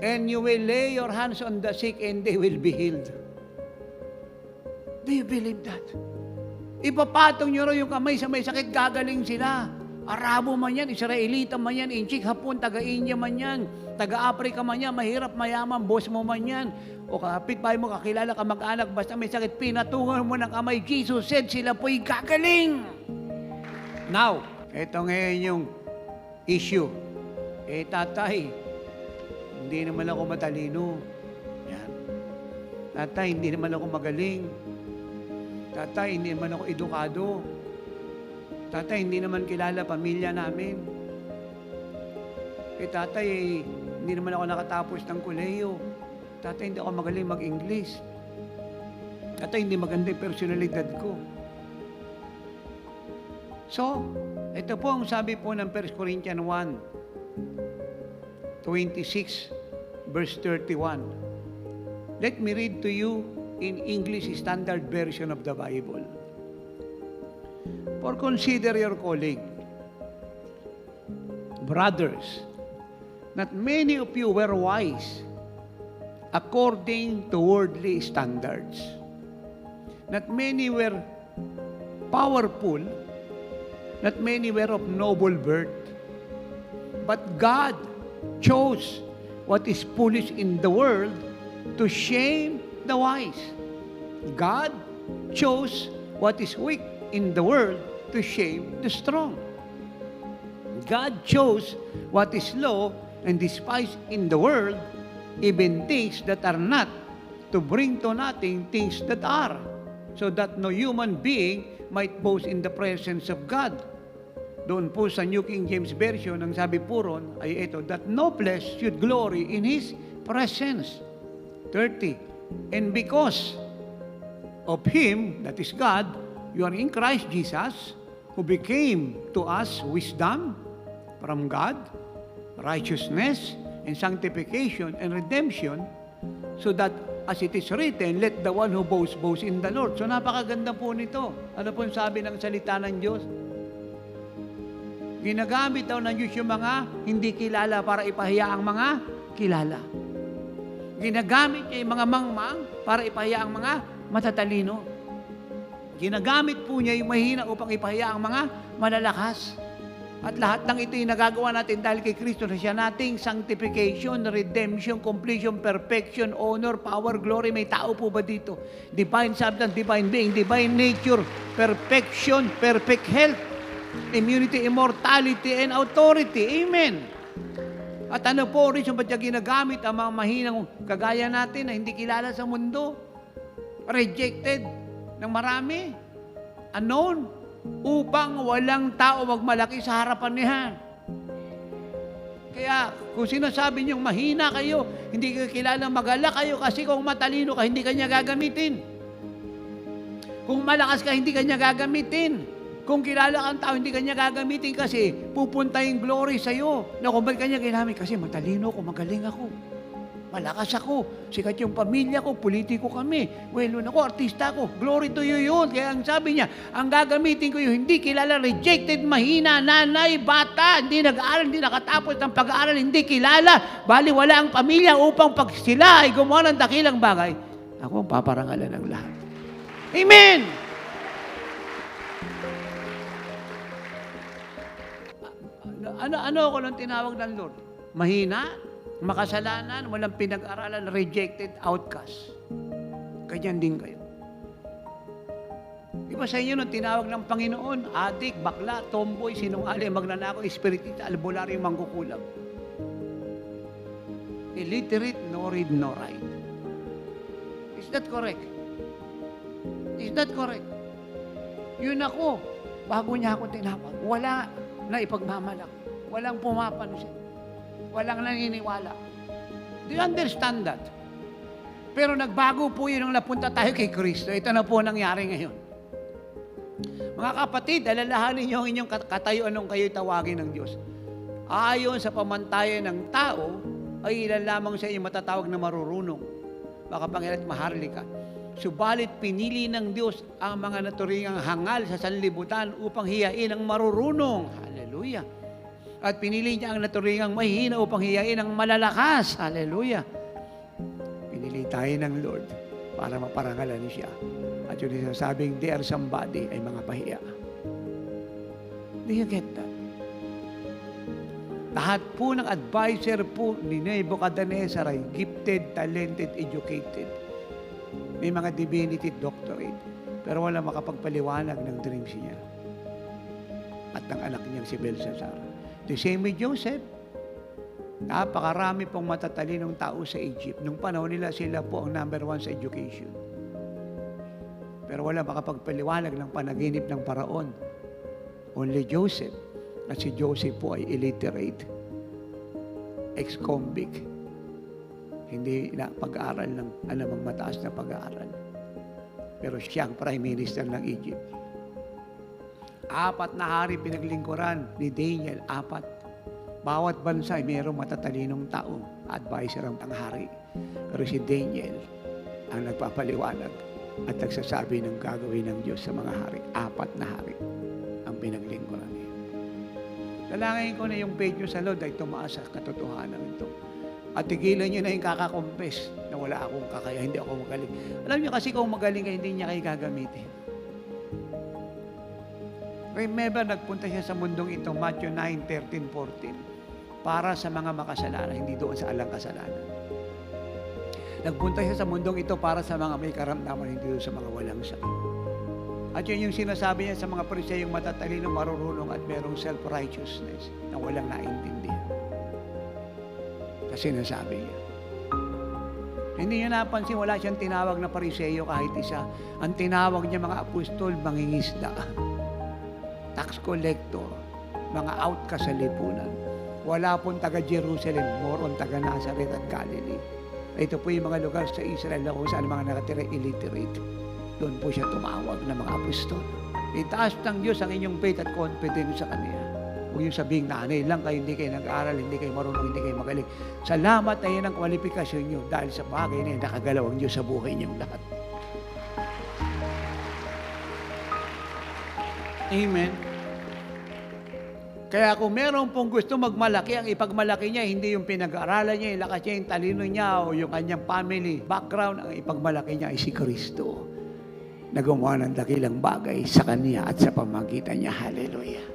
And you will lay your hands on the sick and they will be healed. Do you believe that? Ipapatong nyo raw yung kamay sa may sakit, gagaling sila. Arabo man yan, Israelita man yan, Inchik, Hapon, taga-India man yan, taga-Africa man yan, mahirap, mayaman, boss mo man yan, o kapitbahay mo, kakilala ka, mag-anak, basta may sakit, pinatungan mo ng kamay, Jesus said, sila po'y gagaling. Now, ito ngayon yung issue. Tatay, hindi naman ako matalino. Yan. Tatay, hindi naman ako magaling. Tatay, hindi naman ako edukado. Tatay, hindi naman kilala pamilya namin. Tatay, hindi naman ako nakatapos ng kolehiyo. Tatay, hindi ako magaling mag-English. Tatay, hindi maganda yung personalidad ko. So, ito po ang sabi po ng 1 Corinthians 1:26, verse 31. Let me read to you in English Standard Version of the Bible. For consider your calling. Brothers, not many of you were wise according to worldly standards. Not many were powerful. Not many were of noble birth. But God chose what is foolish in the world to shame the wise. God chose what is weak in the world to shame the strong. God chose what is low and despised in the world, even things that are not, to bring to nothing things that are, so that no human being might boast in the presence of God. Doon po sa New King James Version, ang sabi po ron ay ito, that no flesh should glory in His presence. 30. And because of Him, that is God, you are in Christ Jesus, who became to us wisdom from God, righteousness, and sanctification, and redemption, so that as it is written, let the one who boasts, boast in the Lord. So napakaganda po nito. Ano po sabi ng salita ng Diyos? Ginagamit daw ng Diyos yung mga hindi kilala para ipahiya ang mga kilala. Ginagamit niya yung mga mangmang para ipahiya ang mga matatalino. Ginagamit po niya yung mahina upang ipahiya ang mga malalakas. At lahat ng ito yung nagagawa natin dahil kay Kristo na siya nating sanctification, redemption, completion, perfection, honor, power, glory. May tao po ba dito? Divine substance, divine being, divine nature, perfection, perfect health, immunity, immortality, and authority. Amen. At ano po rin yung ba't ginagamit ang mga mahinang kagaya natin na hindi kilala sa mundo, rejected ng marami, unknown, upang walang tao magmalaki sa harapan niya. Kaya kung sinasabi niyong mahina kayo, hindi ka kilala, magala kayo kasi kung matalino ka, hindi ka niya gagamitin. Kung malakas ka, hindi ka niya gagamitin. Kung kilala kang tao, hindi ka niya gagamitin kasi pupunta yung glory sa'yo. Na kung ba't ka niya ginamit? Kasi matalino ako, magaling ako. Malakas ako. Sikat yung pamilya ko, politiko kami. Well, ako, artista ko. Glory to you yun. Kaya ang sabi niya, ang gagamitin ko yung hindi kilala, rejected, mahina, nanay, bata, hindi nag-aaral, hindi nakatapos ng pag-aaral, hindi kilala, bali wala ang pamilya upang pag sila ay gumawa ng dakilang bagay, ako ang paparangalan ng lahat. Amen! Ano ako nung tinawag ng Lord? Mahina, makasalanan, walang pinag-aralan, rejected, outcast. Ganyan din kayo. Di ba sa inyo nung tinawag ng Panginoon, adik, bakla, tomboy, sinungaling, magnanakaw, espiritista, albularyo, mangkukulam. Illiterate, no read, no write. Is that correct? Is that correct? Yun ako, bago niya ako tinawag, wala na ipagmamalak. Walang pumapansin. Walang naniniwala. Do you understand that? Pero nagbago po yun nung napunta tayo kay Kristo. Ito na po nangyari ngayon. Mga kapatid, alalahanin niyo ang inyong katayuan nung kayo'y tawagin ng Diyos. Ayon sa pamantayan ng tao, ay ilan lamang sa inyong matatawag na marurunong. Baka pangilan at maharlika. Subalit pinili ng Diyos ang mga naturingang hangal sa sanlibutan upang hiyain ang marurunong. Hallelujah. At pinili niya ang naturingang mahihina upang hiyain ang malalakas. Hallelujah. Pinili tayo ng Lord para maparangalan siya. At yung sinasabing, they are somebody, ay mga pahiya. Do you get that? Lahat po ng advisor po ni Nebuchadnezzar ay gifted, talented, educated. May mga divinity doctorate. Pero wala makapagpaliwanag ng dreams niya. At ng anak niyang si Belshazzar. The same with Joseph. Napakarami pong matatalinong tao sa Egypt. Nung panahon nila, sila po ang number 1 sa education. Pero wala makapagpaliwanag ng panaginip ng paraon. Only Joseph. At si Joseph po ay illiterate. Ex-convict. Hindi na pag-aaral ng anumang mataas na pag-aaral. Pero siya ang prime minister ng Egypt. 4 na hari pinaglingkuran ni Daniel. 4. Bawat bansa ay mayroong matatalinong tao. Advisor ang hari. Pero si Daniel ang nagpapaliwanag at nagsasabi ng gagawin ng Diyos sa mga hari. 4 na hari ang pinaglingkuran niya. Dalangin ko na yung faith nyo sa Lord ay tumaas sa katotohanan ito. At tigilan nyo na yung kakakompes na wala akong kakaya, hindi ako magaling. Alam nyo kasi kung magaling ka, hindi niya kayo gagamitin. Remember, nagpunta siya sa mundong ito, Matthew 9:13-14, para sa mga makasalanan, hindi doon sa alang kasalanan. Nagpunta siya sa mundong ito para sa mga may karamdaman, hindi doon sa mga walang sakit. At yun yung sinasabi niya sa mga Pariseyong matatalino, marurunong at merong self-righteousness na walang naintindihan. Kasi nasabi niya. Hindi niya napansin, wala siyang tinawag na Pariseyo kahit isa. Ang tinawag niya mga apostol, mangingisda, tax collector, mga outcast sa lipunan. Wala pong taga-Jerusalem, more on taga-Nazareth at Galilee. Ito po yung mga lugar sa Israel na kung saan mga nakatira illiterate. Doon po siya tumawag ng mga apostol. Itaas ng Diyos ang inyong faith at confidence sa Kanya. Huwag yung sabing, nanay lang kayo, hindi kayo nag-aral, hindi kayo marunong, hindi kayo magaling. Salamat na yan ang kwalifikasyon nyo dahil sa bagay na yan, nakagalaw ang Diyos sa buhay niyong lahat. Amen. Kaya kung meron pong gusto magmalaki, ang ipagmalaki niya, hindi yung pinag-aaralan niya, yung lakas niya, yung talino niya, o yung kanyang family background, ang ipagmalaki niya ay si Kristo na gumawa ng dakilang bagay sa Kanya at sa pamagitan niya. Hallelujah.